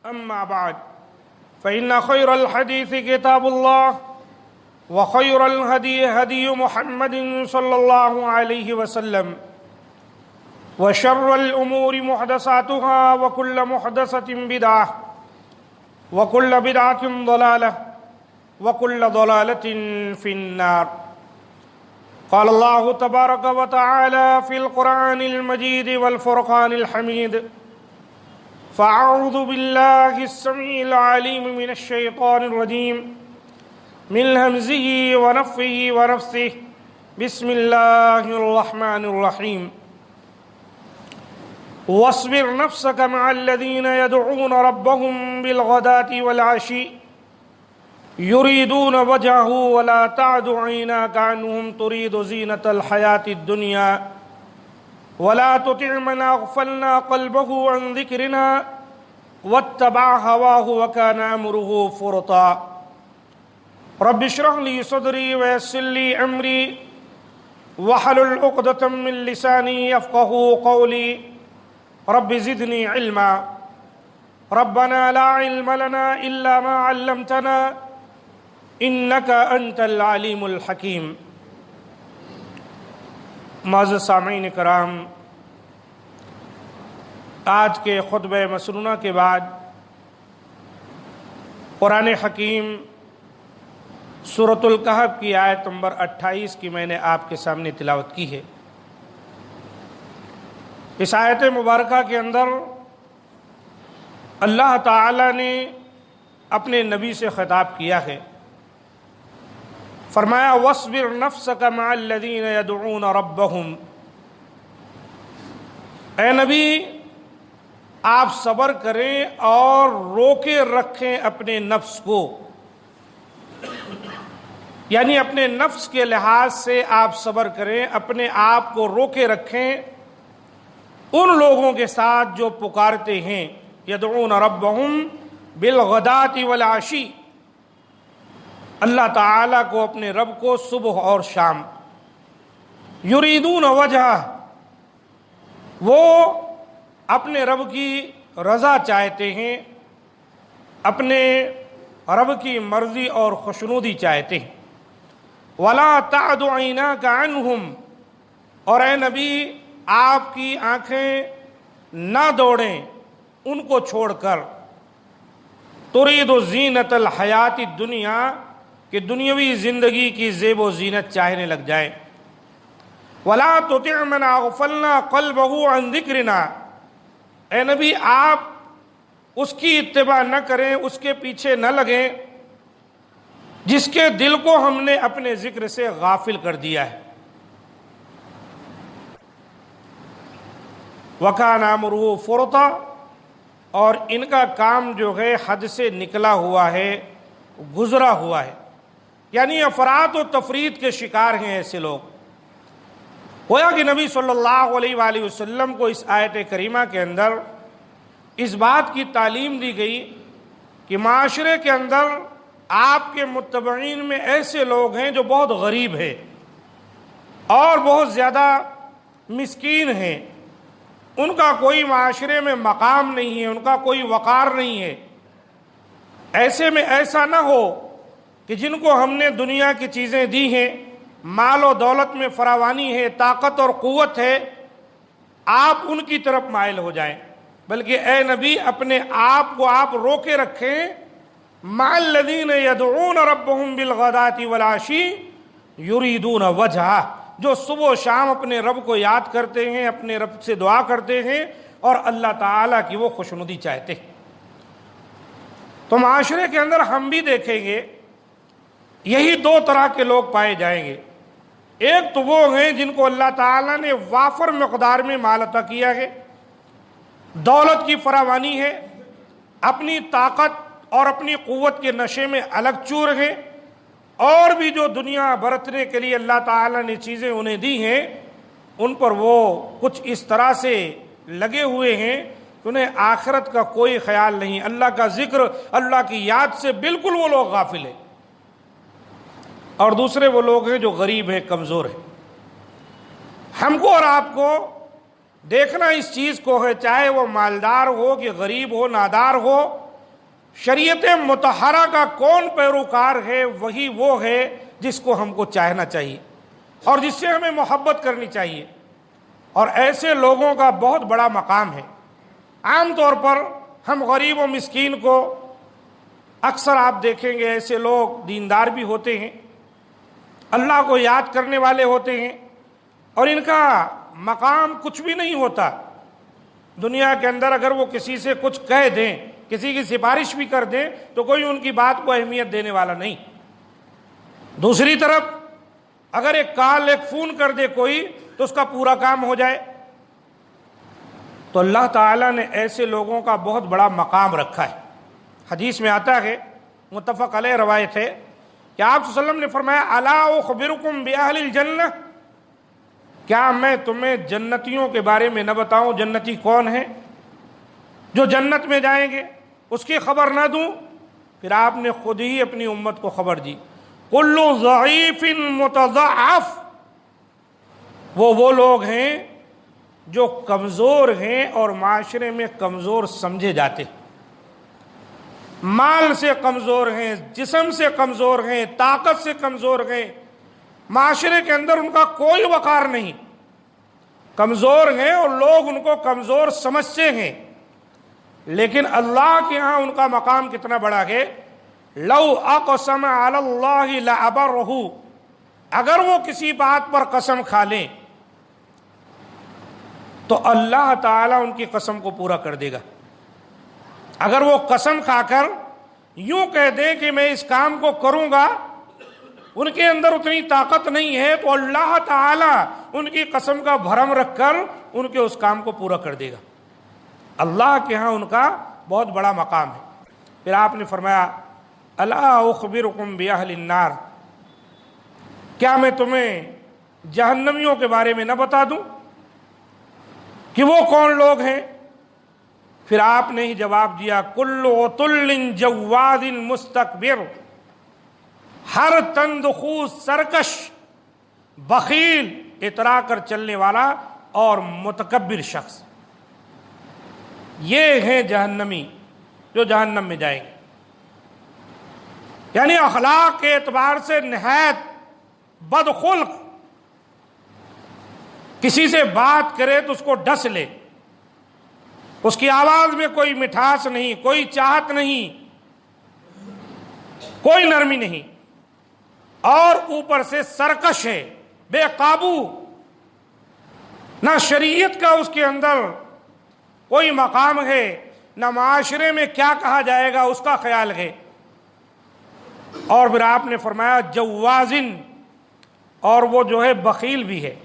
أما بعد فإن خير الحديث كتاب الله وخير الهدي هدي محمد صلى الله عليه وسلم وشر الأمور محدثاتها وكل محدثة بدعة وكل بدعة ضلالة وكل ضلالة في النار. قال الله تبارك وتعالى في القرآن المجيد والفرقان الحميد: فأعوذ بالله السميع العليم من الشيطان الرجيم من همزه ونفخه ونفثه. بسم الله الرحمن الرحيم. واصبر نفسك مع الذين يدعون ربهم بالغداة والعشي يريدون وجهه ولا تعد عيناك عنهم تريد زينة الحياة الدنيا ولا تطع من أغفلنا قلبه عن ذكرنا واتبع هواه وكان أمره فرطا. رب اشرح لي صدري ويسر لي أمري واحلل عقدة من لساني يفقهوا قولي. رب زدني علما. ربنا لا علم لنا إلا ما علمتنا إنك أنت العليم الحكيم. معزز سامعین کرام، آج کے خطبہ مسنونہ کے بعد قرآن حکیم سورۃ الکہف کی آیت نمبر 28 کی میں نے آپ کے سامنے تلاوت کی ہے۔ اس آیت مبارکہ کے اندر اللہ تعالی نے اپنے نبی سے خطاب کیا ہے، فرمایا وَاصْبِرْ نَفْسَكَ مَعَ الَّذِينَ يَدْعُونَ رَبَّهُمْ۔ اے نبی، آپ صبر کریں اور روکے رکھیں اپنے نفس کو، یعنی اپنے نفس کے لحاظ سے آپ صبر کریں، اپنے آپ کو روکے رکھیں ان لوگوں کے ساتھ جو پکارتے ہیں یدعون ربہم بالغداۃ والعشی، اللہ تعالیٰ کو، اپنے رب کو صبح اور شام، یریدون وجہہ، وہ اپنے رب کی رضا چاہتے ہیں، اپنے رب کی مرضی اور خوشنودی چاہتے ہیں۔ ولا تعد عیناک عنہم، اور اے نبی آپ کی آنکھیں نہ دوڑیں ان کو چھوڑ کر، ترید زینت الحیات الدنیا، کہ دنیاوی زندگی کی زیب و زینت چاہنے لگ جائیں۔ ولا تطع من اغفلنا قلبه عن ذکرنا، اے نبی آپ اس کی اتباع نہ کریں، اس کے پیچھے نہ لگیں جس کے دل کو ہم نے اپنے ذکر سے غافل کر دیا ہے۔ وَكَانَ أَمْرُهُ فُرْطًا، اور ان کا کام جو ہے حد سے نکلا ہوا ہے، گزرا ہوا ہے، یعنی افراط و تفریط کے شکار ہیں ایسے لوگ۔ گویا کہ نبی صلی اللہ علیہ وآلہ وسلم کو اس آیت کریمہ کے اندر اس بات کی تعلیم دی گئی کہ معاشرے کے اندر آپ کے متبعین میں ایسے لوگ ہیں جو بہت غریب ہیں اور بہت زیادہ مسکین ہیں، ان کا کوئی معاشرے میں مقام نہیں ہے، ان کا کوئی وقار نہیں ہے۔ ایسے میں ایسا نہ ہو کہ جن کو ہم نے دنیا کی چیزیں دی ہیں، مال و دولت میں فراوانی ہے، طاقت اور قوت ہے، آپ ان کی طرف مائل ہو جائیں، بلکہ اے نبی اپنے آپ کو آپ روکے رکھیں۔ مع الذین یدعون ربہم بالغداۃ والعشی یریدون وجہہ، جو صبح و شام اپنے رب کو یاد کرتے ہیں، اپنے رب سے دعا کرتے ہیں اور اللہ تعالیٰ کی وہ خوشنودی چاہتے ہیں۔ تو معاشرے کے اندر ہم بھی دیکھیں گے یہی دو طرح کے لوگ پائے جائیں گے۔ ایک تو وہ ہیں جن کو اللہ تعالیٰ نے وافر مقدار میں مال عطا کیا ہے، دولت کی فراوانی ہے، اپنی طاقت اور اپنی قوت کے نشے میں الگ چور ہیں، اور بھی جو دنیا برتنے کے لیے اللہ تعالیٰ نے چیزیں انہیں دی ہیں ان پر وہ کچھ اس طرح سے لگے ہوئے ہیں کہ انہیں آخرت کا کوئی خیال نہیں، اللہ کا ذکر، اللہ کی یاد سے بالکل وہ لوگ غافل ہیں۔ اور دوسرے وہ لوگ ہیں جو غریب ہیں، کمزور ہیں۔ ہم کو اور آپ کو دیکھنا اس چیز کو ہے، چاہے وہ مالدار ہو کہ غریب ہو، نادار ہو، شریعت مطہرہ کا کون پیروکار ہے؟ وہی وہ ہے جس کو ہم کو چاہنا چاہیے اور جس سے ہمیں محبت کرنی چاہیے، اور ایسے لوگوں کا بہت بڑا مقام ہے۔ عام طور پر ہم غریب و مسکین کو اکثر آپ دیکھیں گے ایسے لوگ دیندار بھی ہوتے ہیں، اللہ کو یاد کرنے والے ہوتے ہیں، اور ان کا مقام کچھ بھی نہیں ہوتا دنیا کے اندر۔ اگر وہ کسی سے کچھ کہہ دیں، کسی کی سفارش بھی کر دیں، تو کوئی ان کی بات کو اہمیت دینے والا نہیں۔ دوسری طرف اگر ایک کال، ایک فون کر دے کوئی، تو اس کا پورا کام ہو جائے۔ تو اللہ تعالیٰ نے ایسے لوگوں کا بہت بڑا مقام رکھا ہے۔ حدیث میں آتا ہے، متفق علیہ روایت ہے، کہ آپ صلی اللہ علیہ وسلم نے فرمایا الا اخبرکم باہل الجنہ، کیا میں تمہیں جنتیوں کے بارے میں نہ بتاؤں؟ جنتی کون ہیں؟ جو جنت میں جائیں گے، اس کی خبر نہ دوں؟ پھر آپ نے خود ہی اپنی امت کو خبر دی، کل ضعیف متضعف، وہ لوگ ہیں جو کمزور ہیں اور معاشرے میں کمزور سمجھے جاتے، مال سے کمزور ہیں، جسم سے کمزور ہیں، طاقت سے کمزور ہیں، معاشرے کے اندر ان کا کوئی وقار نہیں، کمزور ہیں اور لوگ ان کو کمزور سمجھتے ہیں۔ لیکن اللہ کے ہاں ان کا مقام کتنا بڑا ہے، لو اقسم علی اللہ لابرہ، اگر وہ کسی بات پر قسم کھا لیں تو اللہ تعالیٰ ان کی قسم کو پورا کر دے گا۔ اگر وہ قسم کھا کر یوں کہہ دیں کہ میں اس کام کو کروں گا، ان کے اندر اتنی طاقت نہیں ہے، تو اللہ تعالیٰ ان کی قسم کا بھرم رکھ کر ان کے اس کام کو پورا کر دے گا۔ اللہ کے ہاں ان کا بہت بڑا مقام ہے۔ پھر آپ نے فرمایا الا اخبرکم باہل النار، کیا میں تمہیں جہنمیوں کے بارے میں نہ بتا دوں کہ وہ کون لوگ ہیں؟ پھر آپ نے ہی جواب دیا کل عتل جواد مستکبر، ہر تندخو سرکش، بخیل، اترا کر چلنے والا اور متکبر شخص، یہ ہیں جہنمی جو جہنم میں جائیں گے۔ یعنی اخلاق کے اعتبار سے نہایت بدخلق، کسی سے بات کرے تو اس کو ڈس لے، اس کی آواز میں کوئی مٹھاس نہیں، کوئی چاہت نہیں، کوئی نرمی نہیں، اور اوپر سے سرکش ہے، بے قابو، نہ شریعت کا اس کے اندر کوئی مقام ہے، نہ معاشرے میں کیا کہا جائے گا اس کا خیال ہے۔ اور پھر آپ نے فرمایا جوازن، اور وہ جو ہے بخیل بھی ہے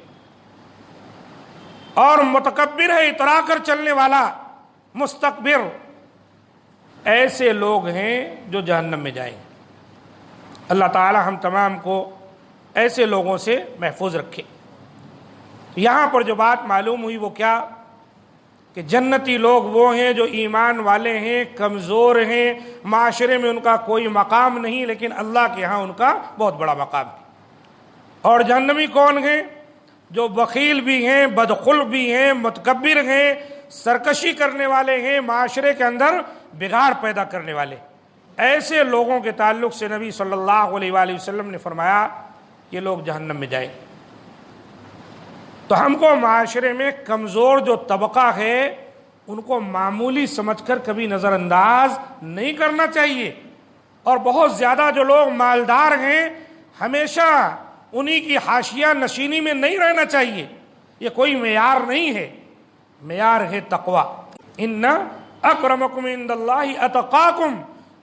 اور متکبر ہے، اترا کر چلنے والا، مستکبر، ایسے لوگ ہیں جو جہنم میں جائیں گے۔ اللہ تعالی ہم تمام کو ایسے لوگوں سے محفوظ رکھے۔ یہاں پر جو بات معلوم ہوئی وہ کیا، کہ جنتی لوگ وہ ہیں جو ایمان والے ہیں، کمزور ہیں، معاشرے میں ان کا کوئی مقام نہیں، لیکن اللہ کے ہاں ان کا بہت بڑا مقام ہے۔ اور جہنمی کون ہیں؟ جو بخیل بھی ہیں، بدخلق بھی ہیں، متکبر ہیں، سرکشی کرنے والے ہیں، معاشرے کے اندر بگاڑ پیدا کرنے والے۔ ایسے لوگوں کے تعلق سے نبی صلی اللہ علیہ وآلہ وسلم نے فرمایا یہ لوگ جہنم میں جائیں۔ تو ہم کو معاشرے میں کمزور جو طبقہ ہے ان کو معمولی سمجھ کر کبھی نظر انداز نہیں کرنا چاہیے، اور بہت زیادہ جو لوگ مالدار ہیں ہمیشہ انہی کی حاشیہ نشینی میں نہیں رہنا چاہیے۔ یہ کوئی معیار نہیں ہے، معیار ہے تقوی۔ ان اکرمکم عند اللہ اتقاکم،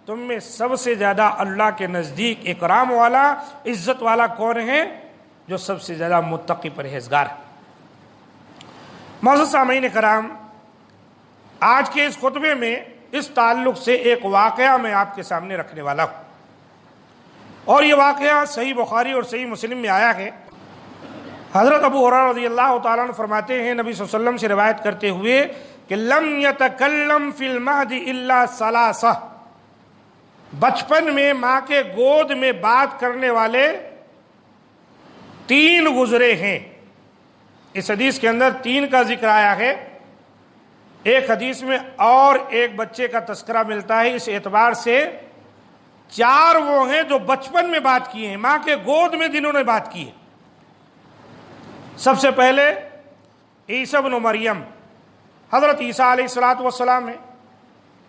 تم میں سب سے زیادہ اللہ کے نزدیک اکرام والا، عزت والا کون ہے؟ جو سب سے زیادہ متقی پرہیزگار ہے۔ معزز سامعین کرام، آج کے اس خطبے میں اس تعلق سے ایک واقعہ میں آپ کے سامنے رکھنے والا ہوں، اور یہ واقعہ صحیح بخاری اور صحیح مسلم میں آیا ہے۔ حضرت ابو ہریرہ رضی اللہ تعالیٰ عنہ فرماتے ہیں، نبی صلی اللہ علیہ وسلم سے روایت کرتے ہوئے کہ لم یتکلم فی المہد الا ثلاثہ، بچپن میں ماں کے گود میں بات کرنے والے 3 گزرے ہیں۔ اس حدیث کے اندر 3 کا ذکر آیا ہے۔ ایک حدیث میں اور ایک بچے کا تذکرہ ملتا ہے، اس اعتبار سے 4 وہ ہیں جو بچپن میں بات کیے ہیں، ماں کے گود میں جنہوں نے بات کی ہے۔ سب سے پہلے عیسیٰ ابن مریم، حضرت عیسیٰ علیہ الصلوۃ والسلام ہیں،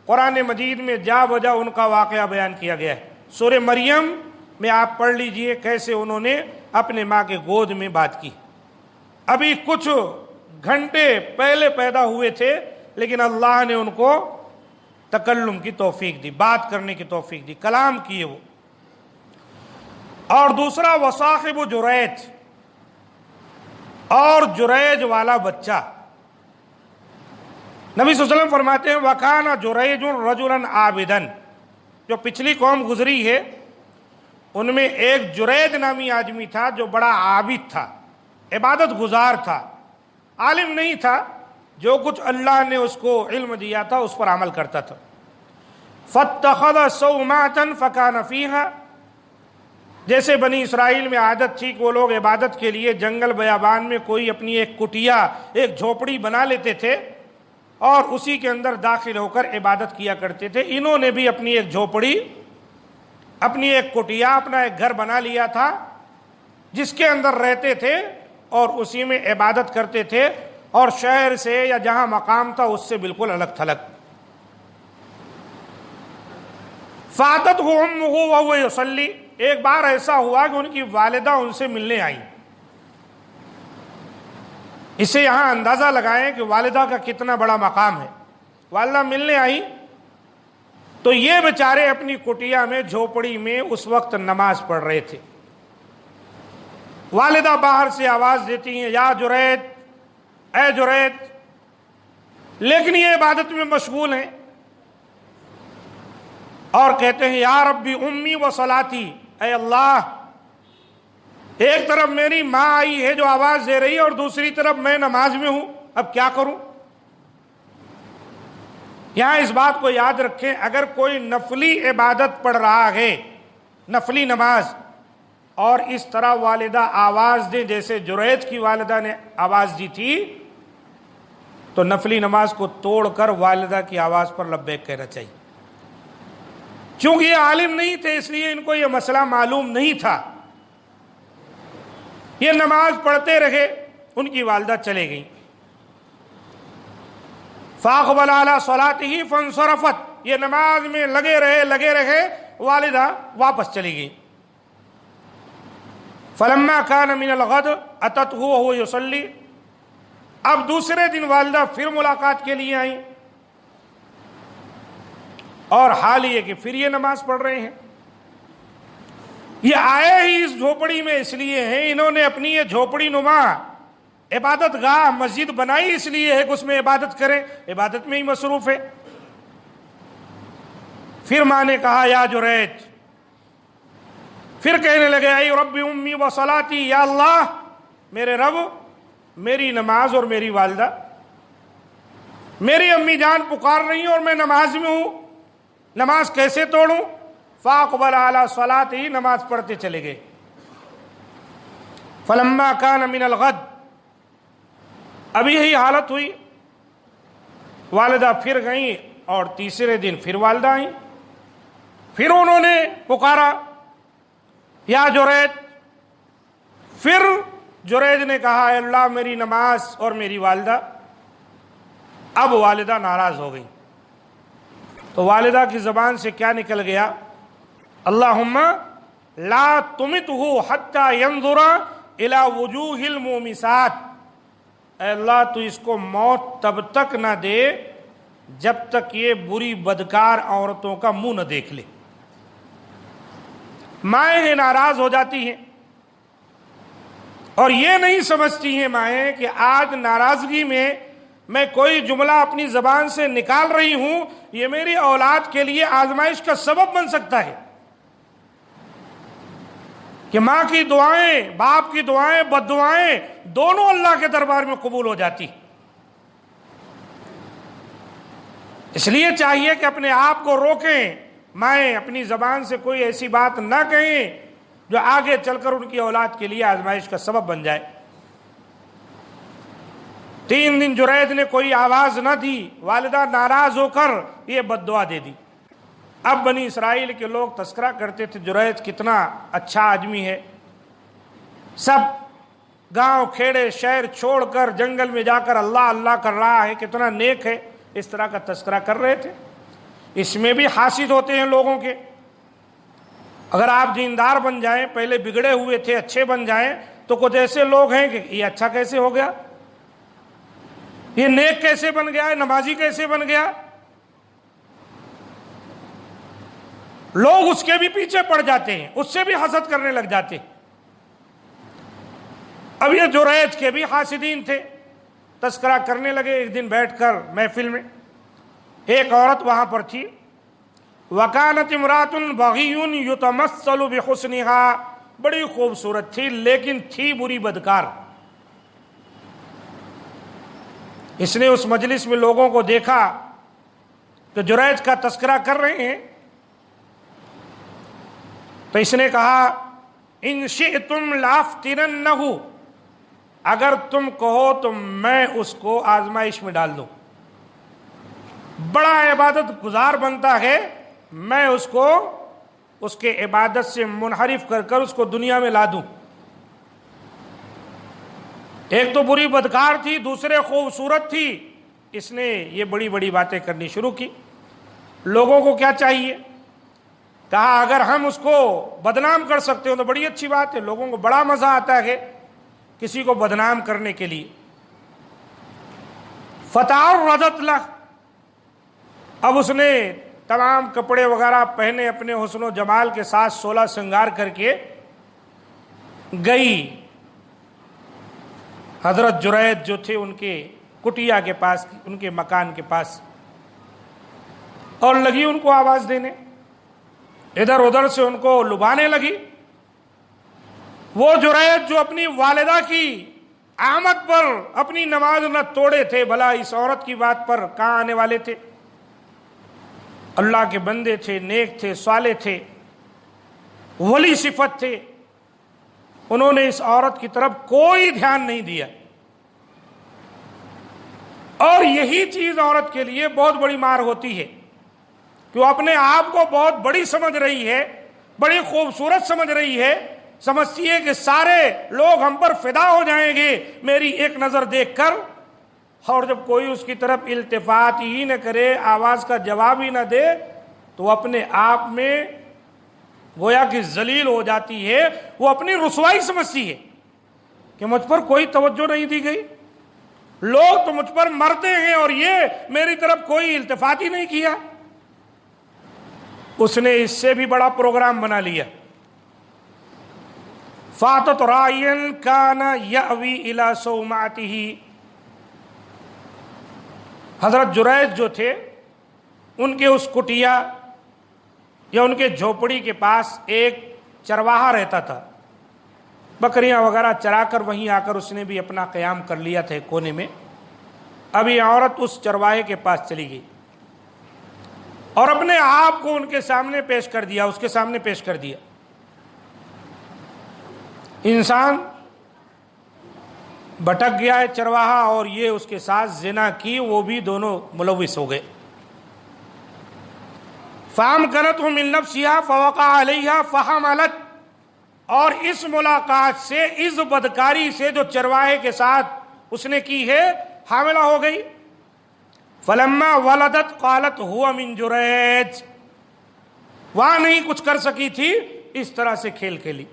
قرآن مجید میں جا بجا ان کا واقعہ بیان کیا گیا ہے۔ سورہ مریم میں آپ پڑھ لیجئے کیسے انہوں نے اپنے ماں کے گود میں بات کی۔ ابھی کچھ گھنٹے پہلے پیدا ہوئے تھے، لیکن اللہ نے ان کو تکلم کی توفیق دی، بات کرنے کی توفیق دی، کلام کیے وہ۔ اور دوسرا وصاحب جریج، اور جریج والا بچہ۔ نبی صلی اللہ علیہ وسلم فرماتے ہیں وَكَانَ جُرَيْجٌ رَجُلًا عَابِدًا، جو پچھلی قوم گزری ہے ان میں ایک جریج نامی آدمی تھا جو بڑا عابد تھا، عبادت گزار تھا، عالم نہیں تھا، جو کچھ اللہ نے اس کو علم دیا تھا اس پر عمل کرتا تھا۔ فَاتَّخَذَ صَوْمَعَةً فَكَانَ فِيهَا، جیسے بنی اسرائیل میں عادت تھی کہ وہ لوگ عبادت کے لیے جنگل بیابان میں کوئی اپنی ایک کٹیا، ایک جھوپڑی بنا لیتے تھے اور اسی کے اندر داخل ہو کر عبادت کیا کرتے تھے، انہوں نے بھی اپنی ایک جھوپڑی، اپنی ایک کٹیا، اپنا ایک گھر بنا لیا تھا جس کے اندر رہتے تھے اور اسی میں عبادت کرتے تھے، اور شہر سے یا جہاں مقام تھا اس سے بالکل الگ تھلگ۔ فاتتہ امہ وہو یصلی، ایک بار ایسا ہوا کہ ان کی والدہ ان سے ملنے آئیں۔ اسے یہاں اندازہ لگائیں کہ والدہ کا کتنا بڑا مقام ہے۔ والدہ ملنے آئیں تو یہ بیچارے اپنی کٹیا میں، جھوپڑی میں اس وقت نماز پڑھ رہے تھے۔ والدہ باہر سے آواز دیتی ہیں یا جریج، اے جریج، لیکن یہ عبادت میں مشغول ہیں اور کہتے ہیں یا ربی امی و صلاتی، اے اللہ، ایک طرف میری ماں آئی ہے جو آواز دے رہی ہے اور دوسری طرف میں نماز میں ہوں، اب کیا کروں؟ یہاں اس بات کو یاد رکھیں، اگر کوئی نفلی عبادت پڑھ رہا ہے، نفلی نماز، اور اس طرح والدہ آواز دیں جیسے جریج کی والدہ نے آواز دی تھی، تو نفلی نماز کو توڑ کر والدہ کی آواز پر لبیک کہنا چاہیے۔ چونکہ یہ عالم نہیں تھے اس لیے ان کو یہ مسئلہ معلوم نہیں تھا، یہ نماز پڑھتے رہے، ان کی والدہ چلے گئیں۔ فَأَقْبَلَ عَلَىٰ صَلَاتِهِ فَانْصَرَفَتْ، یہ نماز میں لگے رہے، والدہ واپس چلی گئی۔ فَلَمَّا كَانَ مِنَ الْغَدِ أَتَتْهُ وَهُوَ يُصَلِّي، اب دوسرے دن والدہ پھر ملاقات کے لیے آئیں اور حال یہ کہ پھر یہ نماز پڑھ رہے ہیں۔ یہ آئے ہی اس جھوپڑی میں اس لیے ہیں، انہوں نے اپنی یہ جھوپڑی نما عبادت گاہ مسجد بنائی اس لیے ہے کہ اس میں عبادت کریں، عبادت میں ہی مصروف ہے۔ پھر ماں نے کہا یا جریج، پھر کہنے لگے اے رب امی و صلاتی، یا اللہ میرے رب، میری نماز اور میری والدہ، میری امی جان پکار رہی ہیں اور میں نماز میں ہوں، نماز کیسے توڑوں؟ فاقبل علی صلاتی، نماز پڑھتے چلے گئے۔ فلما کان من الغد، اب یہی حالت ہوئی، والدہ پھر گئیں اور تیسرے دن پھر والدہ آئیں، پھر انہوں نے پکارا یا جریج، پھر جریج نے کہا اے اللہ میری نماز اور میری والدہ۔ اب والدہ ناراض ہو گئی تو والدہ کی زبان سے کیا نکل گیا؟ اللہم لا تمتہ حتی ینظر الی وجوہ المومسات، اے اللہ تو اس کو موت تب تک نہ دے جب تک یہ بری بدکار عورتوں کا منہ نہ دیکھ لے۔ مائیں ناراض ہو جاتی ہیں اور یہ نہیں سمجھتی ہیں مائیں کہ آج ناراضگی میں کوئی جملہ اپنی زبان سے نکال رہی ہوں، یہ میری اولاد کے لیے آزمائش کا سبب بن سکتا ہے کہ ماں کی دعائیں، باپ کی دعائیں، بد دعائیں دونوں اللہ کے دربار میں قبول ہو جاتی۔ اس لیے چاہیے کہ اپنے آپ کو روکیں، مائیں اپنی زبان سے کوئی ایسی بات نہ کہیں جو آگے چل کر ان کی اولاد کے لیے آزمائش کا سبب بن جائے۔ 3 دن جرید نے کوئی آواز نہ دی، والدہ ناراض ہو کر یہ بد دعا دے دی۔ اب بنی اسرائیل کے لوگ تذکرہ کرتے تھے جرید کتنا اچھا آدمی ہے، سب گاؤں کھیڑے شہر چھوڑ کر جنگل میں جا کر اللہ اللہ کر رہا ہے، کتنا نیک ہے، اس طرح کا تذکرہ کر رہے تھے۔ اس میں بھی حاسد ہوتے ہیں لوگوں کے۔ اگر آپ دیندار بن جائیں، پہلے بگڑے ہوئے تھے اچھے بن جائیں، تو کچھ ایسے لوگ ہیں کہ یہ اچھا کیسے ہو گیا، یہ نیک کیسے بن گیا ہے، نمازی کیسے بن گیا، لوگ اس کے بھی پیچھے پڑ جاتے ہیں، اس سے بھی حسد کرنے لگ جاتے ہیں۔ اب یہ جریج کے بھی حاسدین تھے، تذکرہ کرنے لگے۔ ایک دن بیٹھ کر محفل میں ایک عورت وہاں پر تھی، وَكَانَتِ امْرَأَةٌ بَغِيٌّ يُتَمَثَّلُ بِحُسْنِهَا، بڑی خوبصورت تھی لیکن تھی بری بدکار۔ اس نے اس مجلس میں لوگوں کو دیکھا کہ جریج کا تذکرہ کر رہے ہیں، تو اس نے کہا ان شئتم لَأَفْتِنَنَّهُ، اگر تم کہو تو میں اس کو آزمائش میں ڈال دوں، بڑا عبادت گزار بنتا ہے، میں اس کو اس کے عبادت سے منحرف کر کر اس کو دنیا میں لا دوں۔ ایک تو بری بدکار تھی، دوسرے خوبصورت تھی، اس نے یہ بڑی بڑی باتیں کرنی شروع کی۔ لوگوں کو کیا چاہیے؟ کہا اگر ہم اس کو بدنام کر سکتے ہو تو بڑی اچھی بات ہے، لوگوں کو بڑا مزہ آتا ہے کسی کو بدنام کرنے کے لیے۔ فتعرضت لہ، اب اس نے تمام کپڑے وغیرہ پہنے، اپنے حسن و جمال کے ساتھ 16 سنگار کر کے گئی حضرت جرید جو تھے ان کے کٹیا کے پاس، ان کے مکان کے پاس، اور لگی ان کو آواز دینے، ادھر ادھر سے ان کو لبھانے لگی۔ وہ جرید جو اپنی والدہ کی آمد پر اپنی نماز نہ توڑے تھے، بھلا اس عورت کی بات پر کہاں آنے والے تھے؟ اللہ کے بندے تھے، نیک تھے، صالح تھے، ولی صفت تھے، انہوں نے اس عورت کی طرف کوئی دھیان نہیں دیا۔ اور یہی چیز عورت کے لیے بہت بڑی مار ہوتی ہے کہ وہ اپنے آپ کو بہت بڑی سمجھ رہی ہے، بڑی خوبصورت سمجھ رہی ہے، سمجھتی ہے کہ سارے لوگ ہم پر فدا ہو جائیں گے میری ایک نظر دیکھ کر، اور جب کوئی اس کی طرف التفات ہی نہ کرے، آواز کا جواب ہی نہ دے، تو وہ اپنے آپ میں گویا کہ ذلیل ہو جاتی ہے، وہ اپنی رسوائی سمجھتی ہے کہ مجھ پر کوئی توجہ نہیں دی گئی، لوگ تو مجھ پر مرتے ہیں اور یہ میری طرف کوئی التفات ہی نہیں کیا۔ اس نے اس سے بھی بڑا پروگرام بنا لیا۔ فاتت رائن کان یاوی الی صومعتہ، حضرت جریج جو تھے ان کے اس کٹیا یا ان کے جھوپڑی کے پاس ایک چرواہا رہتا تھا، بکریاں وغیرہ چرا کر وہیں آ کر اس نے بھی اپنا قیام کر لیا تھا کونے میں۔ اب یہ عورت اس چرواہے کے پاس چلی گئی اور اپنے آپ کو ان کے سامنے پیش کر دیا، اس کے سامنے پیش کر دیا۔ انسان بھٹک گیا ہے چرواہا، اور یہ اس کے ساتھ زنا کی، وہ بھی دونوں ملوث ہو گئے۔ فَأَمْكَنَتْهُ مِن نَفْسِهَا فَوَقَعَ عَلَيْهَا فَحَمَلَتْ، اور اس ملاقات سے، اس بدکاری سے جو چرواہے کے ساتھ اس نے کی ہے، حاملہ ہو گئی۔ فَلَمَّا وَلَدَتْ قَالَتْ هُوَ مِن جُرَيْج، وہاں نہیں کچھ کر سکی تھی، اس طرح سے کھیل کھیلی،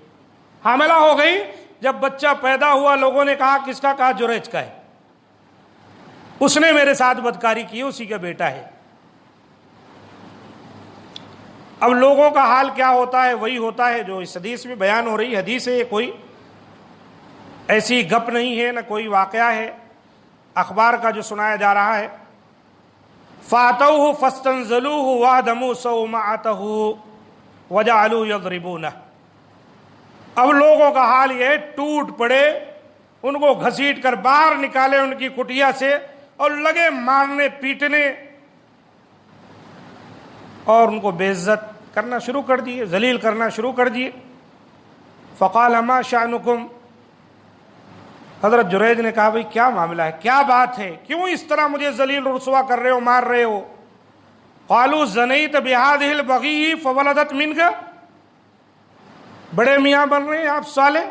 حاملہ ہو گئی۔ جب بچہ پیدا ہوا لوگوں نے کہا کس کا؟ کہا جریج کا ہے، اس نے میرے ساتھ بدکاری کی، اسی کا بیٹا ہے۔ اب لوگوں کا حال کیا ہوتا ہے؟ وہی ہوتا ہے جو اس حدیث میں بیان ہو رہی حدیث ہے، کوئی ایسی گپ نہیں ہے، نہ کوئی واقعہ ہے، اخبار کا جو سنایا جا رہا ہے۔ فَأَتَوْهُ فَاسْتَنزَلُوهُ وَهْدَمُوا صَوْمَعَتَهُ وَجَعَلُوا يَضْرِبُونَهُ، اب لوگوں کا حال یہ ٹوٹ پڑے، ان کو گھسیٹ کر باہر نکالے ان کی کٹیا سے، اور لگے مارنے پیٹنے، اور ان کو بے عزت کرنا شروع کر دیے، ذلیل کرنا شروع کر دیے۔ فقال ما شأنکم، حضرت جریج نے کہا بھئی کیا معاملہ ہے، کیا بات ہے، کیوں اس طرح مجھے ذلیل رسوا کر رہے ہو، مار رہے ہو؟ قالوا زنیت بہذہ البغی فولدت منک، بڑے میاں بن رہے ہیں آپ، صالح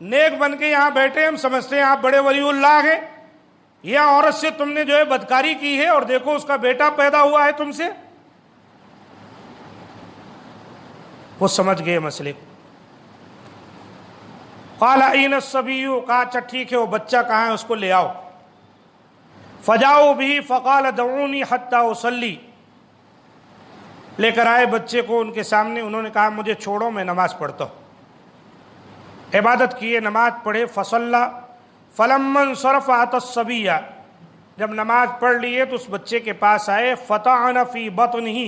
نیک بن کے یہاں بیٹھے، ہم سمجھتے ہیں آپ بڑے ولی اللہ ہیں، یہ عورت سے تم نے جو ہے بدکاری کی ہے اور دیکھو اس کا بیٹا پیدا ہوا ہے تم سے۔ وہ سمجھ گئے مسئلے کو۔ قال این الصبی، کہا اچھا ٹھیک ہے وہ بچہ کہاں ہے، اس کو لے آؤ۔ فجاؤ بھی فقال دعونی حتی اصلی، لے کر آئے بچے کو ان کے سامنے، انہوں نے کہا مجھے چھوڑو میں نماز پڑھتا ہوں۔ عبادت کیے، نماز پڑھے، فصلی فلما انصرف اتى الصبی، جب نماز پڑھ لیے تو اس بچے کے پاس آئے، فطعن فی بطنہ،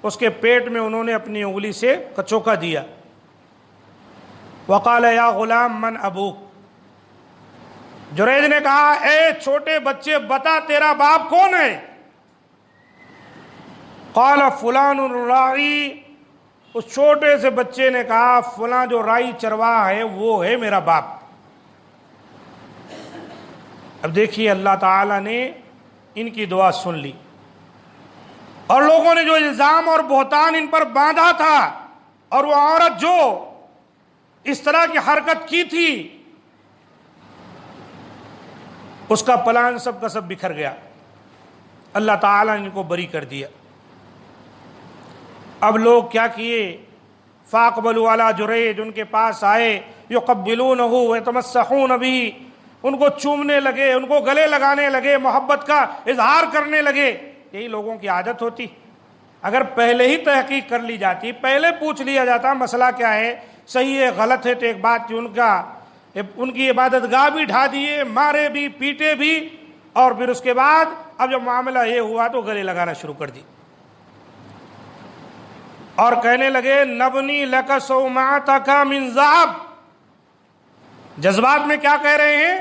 اس کے پیٹ میں انہوں نے اپنی انگلی سے کچوکا دیا۔ وقال یا غلام من ابوک، جریج نے کہا اے چھوٹے بچے بتا تیرا باپ کون ہے؟ قال فلان الراعی، اس چھوٹے سے بچے نے کہا فلاں جو رائی چرواہ ہے وہ ہے میرا باپ۔ اب دیکھیے اللہ تعالیٰ نے ان کی دعا سن لی، اور لوگوں نے جو الزام اور بہتان ان پر باندھا تھا، اور وہ عورت جو اس طرح کی حرکت کی تھی، اس کا پلان سب کا سب بکھر گیا، اللہ تعالیٰ نے ان کو بری کر دیا۔ اب لوگ کیا کیے، فاقبلوا علی جریج، ان کے پاس آئے، یقبلونہ ویتمسحون بہ، ان کو چومنے لگے، ان کو گلے لگانے لگے، محبت کا اظہار کرنے لگے۔ یہی لوگوں کی عادت ہوتی، اگر پہلے ہی تحقیق کر لی جاتی، پہلے پوچھ لیا جاتا مسئلہ کیا ہے، صحیح ہے غلط ہے، تو ایک بات جو ان کی عبادت گاہ بھی ڈھا دیے، مارے بھی، پیٹے بھی، اور پھر اس کے بعد اب جب معاملہ یہ ہوا تو گلے لگانا شروع کر دی، اور کہنے لگے نبنی لک صومعتک من ذہب۔ جذبات میں کیا کہہ رہے ہیں،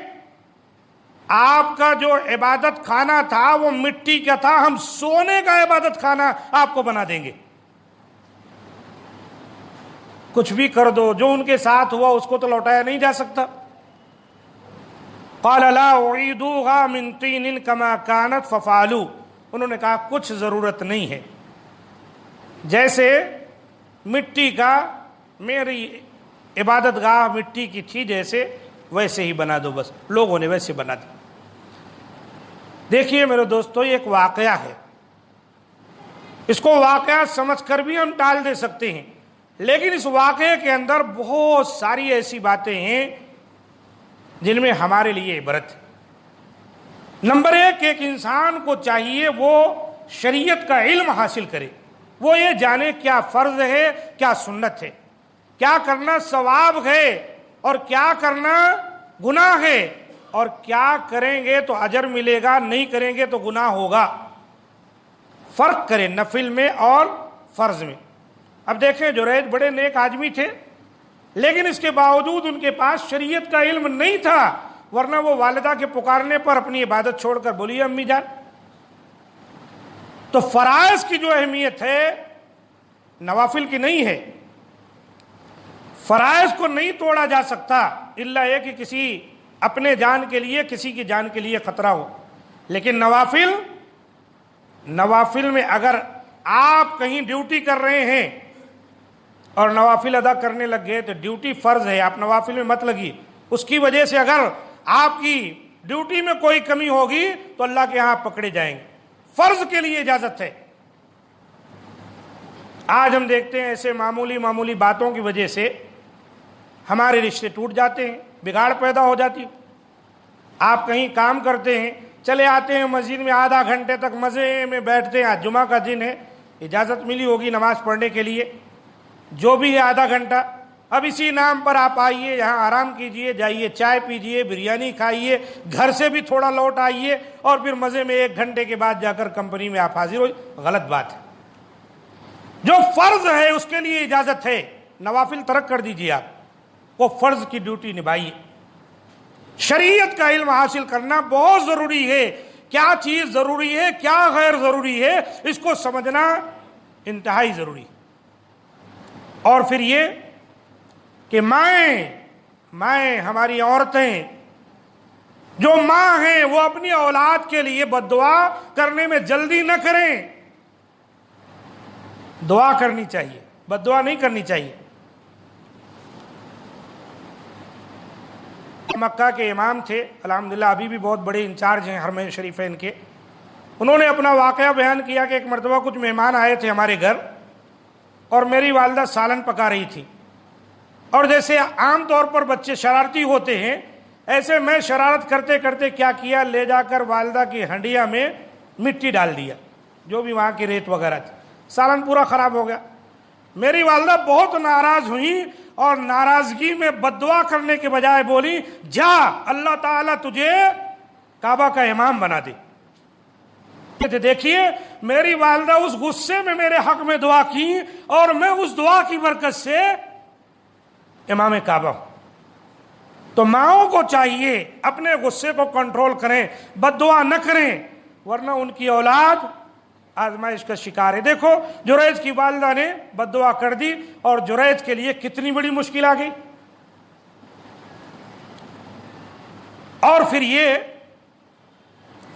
آپ کا جو عبادت خانہ تھا وہ مٹی کا تھا، ہم سونے کا عبادت خانہ آپ کو بنا دیں گے، کچھ بھی کر دو، جو ان کے ساتھ ہوا اس کو تو لوٹایا نہیں جا سکتا۔ قال لا اعیدوها من طین کما کانت ففعلوا، انہوں نے کہا کچھ ضرورت نہیں ہے، جیسے مٹی کا میری عبادت گاہ مٹی کی تھی جیسے ویسے ہی بنا دو، بس لوگوں نے ویسے بنا دی۔ دیکھیے میرے دوستو، یہ ایک واقعہ ہے، اس کو واقعہ سمجھ کر بھی ہم ٹال دے سکتے ہیں، لیکن اس واقعے کے اندر بہت ساری ایسی باتیں ہیں جن میں ہمارے لیے عبرت ہے۔ نمبر ایک انسان کو چاہیے وہ شریعت کا علم حاصل کرے، وہ یہ جانے کیا فرض ہے، کیا سنت ہے، کیا کرنا ثواب ہے اور کیا کرنا گناہ ہے، اور کیا کریں گے تو اجر ملے گا، نہیں کریں گے تو گناہ ہوگا۔ فرق کرے نفل میں اور فرض میں۔ اب دیکھیں جریج بڑے نیک آدمی تھے، لیکن اس کے باوجود ان کے پاس شریعت کا علم نہیں تھا، ورنہ وہ والدہ کے پکارنے پر اپنی عبادت چھوڑ کر بولی امی جان۔ تو فرائض کی جو اہمیت ہے نوافل کی نہیں ہے، فرائض کو نہیں توڑا جا سکتا الا یہ کہ کسی اپنے جان کے لیے، کسی کی جان کے لیے خطرہ ہو، لیکن نوافل میں اگر آپ کہیں ڈیوٹی کر رہے ہیں اور نوافل ادا کرنے لگ گئے تو ڈیوٹی فرض ہے، آپ نوافل میں مت لگی، اس کی وجہ سے اگر آپ کی ڈیوٹی میں کوئی کمی ہوگی تو اللہ کے ہاں پکڑے جائیں گے۔ فرض کے لیے اجازت ہے۔ آج ہم دیکھتے ہیں ایسے معمولی باتوں کی وجہ سے ہمارے رشتے ٹوٹ جاتے ہیں، بگاڑ پیدا ہو جاتی ہے۔ آپ کہیں کام کرتے ہیں، چلے آتے ہیں مسجد میں، آدھا گھنٹے تک مزے میں بیٹھتے ہیں، آج جمعہ کا دن ہے، اجازت ملی ہوگی نماز پڑھنے کے لیے، جو بھی ہے آدھا گھنٹہ، اب اسی نام پر آپ آئیے، یہاں آرام کیجئے، جائیے چائے پیجئے، بریانی کھائیے، گھر سے بھی تھوڑا لوٹ آئیے، اور پھر مزے میں 1 گھنٹے کے بعد جا کر کمپنی میں آپ حاضر ہوئی۔ غلط بات ہے۔ جو فرض ہے اس کے لیے اجازت ہے، نوافل ترک کر دیجئے، آپ وہ فرض کی ڈیوٹی نبھائیے۔ شریعت کا علم حاصل کرنا بہت ضروری ہے، کیا چیز ضروری ہے، کیا غیر ضروری ہے، اس کو سمجھنا انتہائی ضروری ہے۔ اور پھر یہ کہ مائیں ہماری عورتیں جو ماں ہیں وہ اپنی اولاد کے لیے بد دعا کرنے میں جلدی نہ کریں، دعا کرنی چاہیے، بد دعا نہیں کرنی چاہیے۔ مکہ کے امام تھے، الحمدللہ ابھی بھی بہت بڑے انچارج ہیں حرمین شریفین کے۔ انہوں نے اپنا واقعہ بیان کیا کہ ایک مرتبہ کچھ مہمان آئے تھے ہمارے گھر، اور میری والدہ سالن پکا رہی تھی، اور جیسے عام طور پر بچے شرارتی ہوتے ہیں، ایسے میں شرارت کرتے کرتے کیا کیا، لے جا کر والدہ کی ہنڈیا میں مٹی ڈال دیا، جو بھی وہاں کی ریت وغیرہ تھی، سالن پورا خراب ہو گیا۔ میری والدہ بہت ناراض ہوئی، اور ناراضگی میں بد دعا کرنے کے بجائے بولی، جا اللہ تعالیٰ تجھے کعبہ کا امام بنا دے۔ دیکھیے میری والدہ اس غصے میں میرے حق میں دعا کی، اور میں اس دعا کی برکت سے امام کعبہ ہوں۔ تو ماؤں کو چاہیے اپنے غصے کو کنٹرول کریں، بد دعا نہ کریں، ورنہ ان کی اولاد آزمائش کا شکار ہے۔ دیکھو جریج کی والدہ نے بد دعا کر دی، اور جریج کے لیے کتنی بڑی مشکل آ گئی۔ اور پھر یہ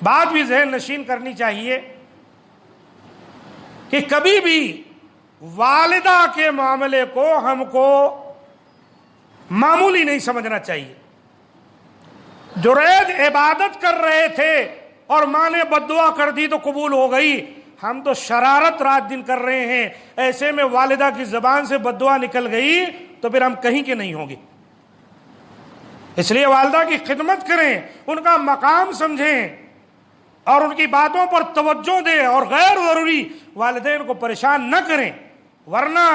بات بھی ذہن نشین کرنی چاہیے کہ کبھی بھی والدہ کے معاملے کو ہم کو معمولی نہیں سمجھنا چاہیے۔ جریج عبادت کر رہے تھے اور ماں نے بد دعا کر دی تو قبول ہو گئی، ہم تو شرارت رات دن کر رہے ہیں، ایسے میں والدہ کی زبان سے بد دعا نکل گئی تو پھر ہم کہیں کے نہیں ہوں گے۔ اس لیے والدہ کی خدمت کریں، ان کا مقام سمجھیں، اور ان کی باتوں پر توجہ دیں، اور غیر ضروری والدین کو پریشان نہ کریں، ورنہ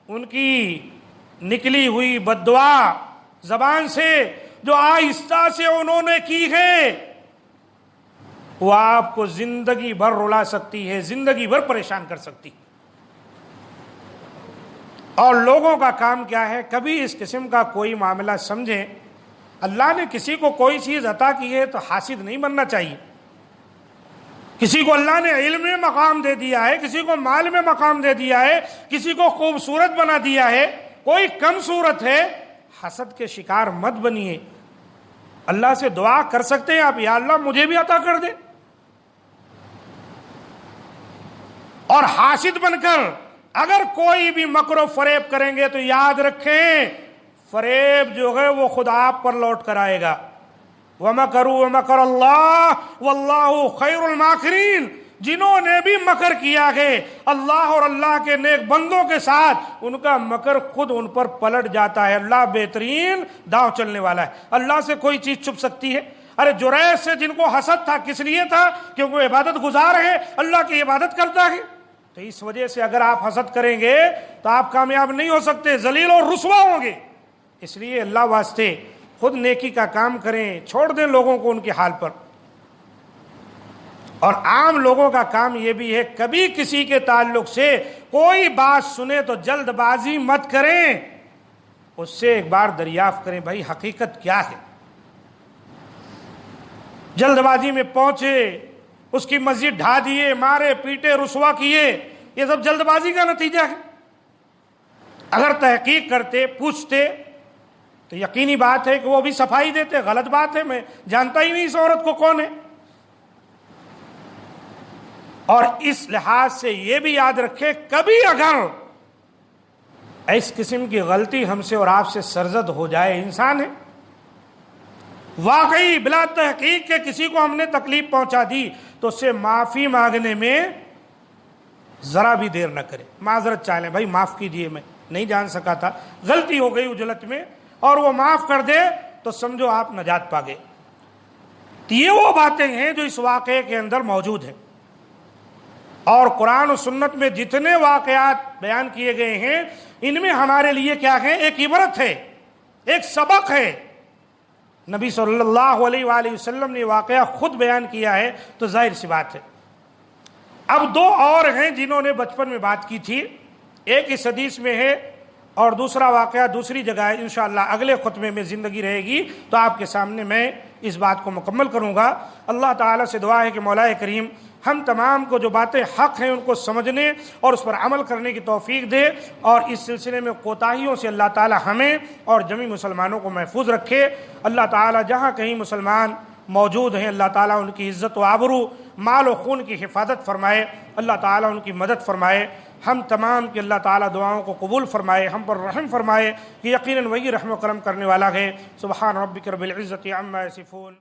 ان کی نکلی ہوئی بد دعا زبان سے جو آہستہ سے انہوں نے کی ہے، وہ آپ کو زندگی بھر رلا سکتی ہے، زندگی بھر پریشان کر سکتی۔ اور لوگوں کا کام کیا ہے، کبھی اس قسم کا کوئی معاملہ سمجھیں، اللہ نے کسی کو کوئی چیز عطا کی ہے تو حاسد نہیں بننا چاہیے۔ کسی کو اللہ نے علم میں مقام دے دیا ہے، کسی کو مال میں مقام دے دیا ہے، کسی کو خوبصورت بنا دیا ہے، کوئی کم صورت ہے، حسد کے شکار مت بنیے۔ اللہ سے دعا کر سکتے ہیں آپ، یا اللہ مجھے بھی عطا کر دے، اور حاسد بن کر اگر کوئی بھی مکر و فریب کریں گے تو یاد رکھیں فریب جو ہے وہ خود آپ پر لوٹ کر آئے گا۔ وَمَكَرُوا وَمَكَرَ اللَّهُ وَاللَّهُ خَيْرُ الْمَاكِرِينَ، جنہوں نے بھی مکر کیا ہے اللہ اور اللہ کے نیک بندوں کے ساتھ، ان کا مکر خود ان پر پلٹ جاتا ہے۔ اللہ بہترین داؤ چلنے والا ہے، اللہ سے کوئی چیز چھپ سکتی ہے؟ ارے جریج سے جن کو حسد تھا کس لیے تھا؟ کیونکہ وہ عبادت گزار ہے، اللہ کی عبادت کرتا ہے۔ تو اس وجہ سے اگر آپ حسد کریں گے تو آپ کامیاب نہیں ہو سکتے، ذلیل اور رسوا ہوں گے۔ اس لیے اللہ واسطے خود نیکی کا کام کریں، چھوڑ دیں لوگوں کو ان کے حال پر۔ اور عام لوگوں کا کام یہ بھی ہے، کبھی کسی کے تعلق سے کوئی بات سنے تو جلد بازی مت کریں، اس سے ایک بار دریافت کریں بھائی حقیقت کیا ہے۔ جلد بازی میں پہنچے، اس کی مسجد ڈھا دیے، مارے پیٹے رسوا کیے، یہ سب جلد بازی کا نتیجہ ہے۔ اگر تحقیق کرتے، پوچھتے تو یقینی بات ہے کہ وہ بھی صفائی دیتے، غلط بات ہے، میں جانتا ہی نہیں اس عورت کو کون ہے۔ اور اس لحاظ سے یہ بھی یاد رکھے، کبھی اگر اس قسم کی غلطی ہم سے اور آپ سے سرزد ہو جائے، انسان ہے واقعی بلا تحقیق کے کسی کو ہم نے تکلیف پہنچا دی، تو اس سے معافی مانگنے میں ذرا بھی دیر نہ کرے، معذرت چاہ لیں، بھائی معاف کیجیے، میں نہیں جان سکا تھا، غلطی ہو گئی اجلت میں، اور وہ معاف کر دے تو سمجھو آپ نجات پا گئے۔ تو یہ وہ باتیں ہیں جو اس واقعے کے اندر موجود ہیں، اور قرآن و سنت میں جتنے واقعات بیان کیے گئے ہیں ان میں ہمارے لیے کیا ہے، ایک عبرت ہے، ایک سبق ہے۔ نبی صلی اللہ علیہ وآلہ وسلم نے واقعہ خود بیان کیا ہے تو ظاہر سی بات ہے۔ اب دو اور ہیں جنہوں نے بچپن میں بات کی تھی، ایک اس حدیث میں ہے اور دوسرا واقعہ دوسری جگہ ہے، انشاءاللہ اگلے خطبے میں زندگی رہے گی تو آپ کے سامنے میں اس بات کو مکمل کروں گا۔ اللہ تعالیٰ سے دعا ہے کہ مولا کریم ہم تمام کو جو باتیں حق ہیں ان کو سمجھنے اور اس پر عمل کرنے کی توفیق دے، اور اس سلسلے میں کوتاہیوں سے اللہ تعالی ہمیں اور جمی مسلمانوں کو محفوظ رکھے۔ اللہ تعالی جہاں کہیں مسلمان موجود ہیں اللہ تعالیٰ ان کی عزت و آبرو، مال و خون کی حفاظت فرمائے، اللہ تعالیٰ ان کی مدد فرمائے۔ ہم تمام کی اللہ تعالیٰ دعاؤں کو قبول فرمائے، ہم پر رحم فرمائے کہ یقیناً وہی رحم و کرم کرنے والا ہے۔ سبحان ربک رب العزت عما یصفون۔